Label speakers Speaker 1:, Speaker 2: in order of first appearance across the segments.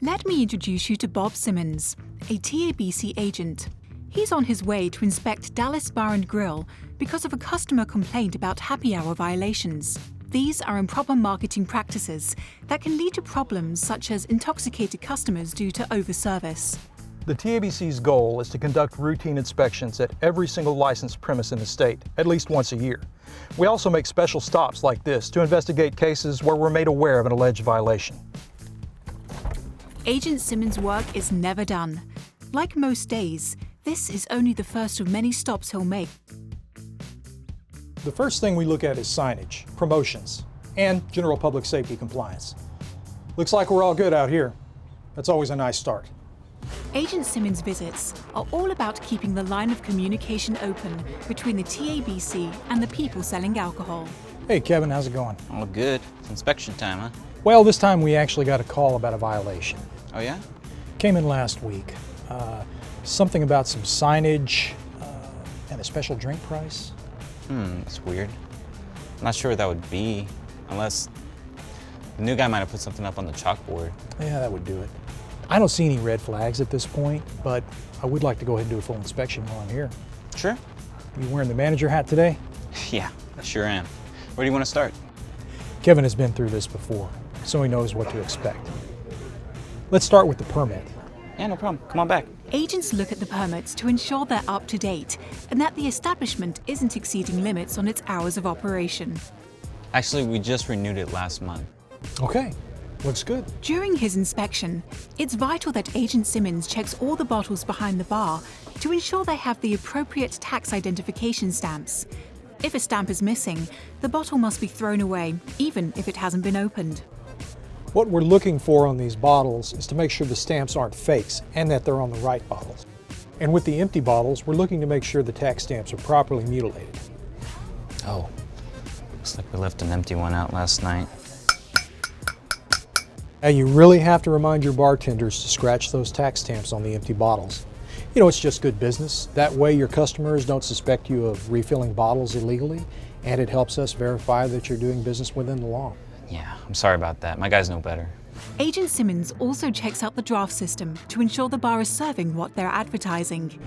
Speaker 1: Let me introduce you to Bob Simmons, a TABC agent. He's on his way to inspect Dallas Bar and Grill because of a customer complaint about happy hour violations. These are improper marketing practices that can lead to problems such as intoxicated customers due to overservice.
Speaker 2: The TABC's goal is to conduct routine inspections at every single licensed premise in the state, at least once a year. We also make special stops like this to investigate cases where we're made aware of an alleged violation.
Speaker 1: Agent Simmons' work is never done. Like most days, this is only the first of many stops he'll make.
Speaker 2: The first thing we look at is signage, promotions, and general public safety compliance. Looks like we're all good out here. That's always a nice start.
Speaker 1: Agent Simmons' visits are all about keeping the line of communication open between the TABC and the people selling alcohol.
Speaker 2: Hey Kevin, how's it going?
Speaker 3: All good. It's inspection time, huh?
Speaker 2: Well, this time we actually got a call about a violation.
Speaker 3: Oh yeah?
Speaker 2: Came in last week. Something about some signage and a special drink price.
Speaker 3: That's weird. I'm not sure what that would be, unless the new guy might have put something up on the chalkboard.
Speaker 2: Yeah, that would do it. I don't see any red flags at this point, but I would like to go ahead and do a full inspection while I'm here.
Speaker 3: Sure.
Speaker 2: You wearing the manager hat today?
Speaker 3: Yeah, I sure am. Where do you want to start?
Speaker 2: Kevin has been through this before, so he knows what to expect. Let's start with the permit.
Speaker 3: Yeah, no problem. Come on back.
Speaker 1: Agents look at the permits to ensure they're up to date and that the establishment isn't exceeding limits on its hours of operation.
Speaker 3: Actually, we just renewed it last month.
Speaker 2: Okay, looks good.
Speaker 1: During his inspection, it's vital that Agent Simmons checks all the bottles behind the bar to ensure they have the appropriate tax identification stamps. If a stamp is missing, the bottle must be thrown away, even if it hasn't been opened.
Speaker 2: What we're looking for on these bottles is to make sure the stamps aren't fakes and that they're on the right bottles. And with the empty bottles, we're looking to make sure the tax stamps are properly mutilated.
Speaker 3: Oh, looks like we left an empty one out last night.
Speaker 2: Now you really have to remind your bartenders to scratch those tax stamps on the empty bottles. You know, it's just good business. That way your customers don't suspect you of refilling bottles illegally, and it helps us verify that you're doing business within the law.
Speaker 3: Yeah, I'm sorry about that. My guys know better.
Speaker 1: Agent Simmons also checks out the draft system to ensure the bar is serving what they're advertising.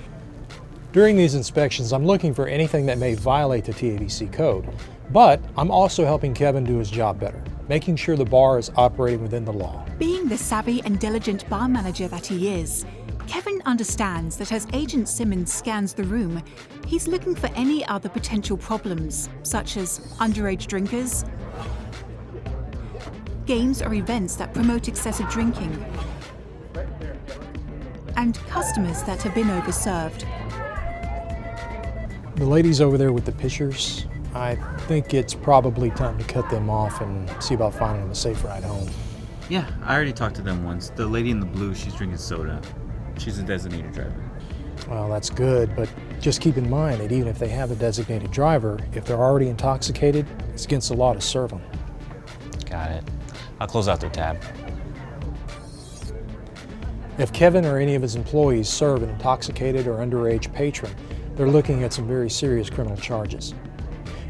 Speaker 2: During these inspections, I'm looking for anything that may violate the TABC code, but I'm also helping Kevin do his job better, making sure the bar is operating within the law.
Speaker 1: Being the savvy and diligent bar manager that he is, Kevin understands that as Agent Simmons scans the room, he's looking for any other potential problems, such as underage drinkers, games or events that promote excessive drinking, and customers that have been overserved.
Speaker 2: The ladies over there with the pitchers, I think it's probably time to cut them off and see about finding them a safe ride home.
Speaker 3: Yeah, I already talked to them once. The lady in the blue, she's drinking soda. She's a designated driver.
Speaker 2: Well, that's good, but just keep in mind that even if they have a designated driver, if they're already intoxicated, it's against the law to serve them.
Speaker 3: Got it. I'll close out their tab.
Speaker 2: If Kevin or any of his employees serve an intoxicated or underage patron, they're looking at some very serious criminal charges.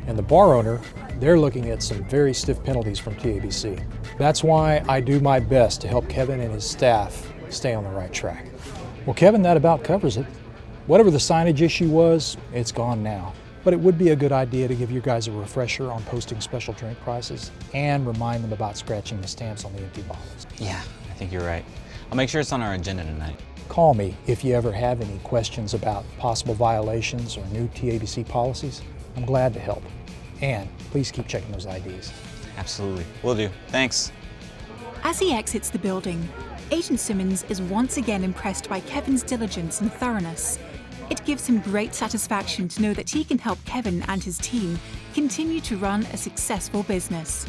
Speaker 2: And the bar owner, they're looking at some very stiff penalties from TABC. That's why I do my best to help Kevin and his staff stay on the right track. Well, Kevin, that about covers it. Whatever the signage issue was, it's gone now. But it would be a good idea to give you guys a refresher on posting special drink prices and remind them about scratching the stamps on the empty bottles.
Speaker 3: Yeah, I think you're right. I'll make sure it's on our agenda tonight.
Speaker 2: Call me if you ever have any questions about possible violations or new TABC policies. I'm glad to help. And please keep checking those IDs.
Speaker 3: Absolutely. Will do. Thanks.
Speaker 1: As he exits the building, Agent Simmons is once again impressed by Kevin's diligence and thoroughness. It gives him great satisfaction to know that he can help Kevin and his team continue to run a successful business.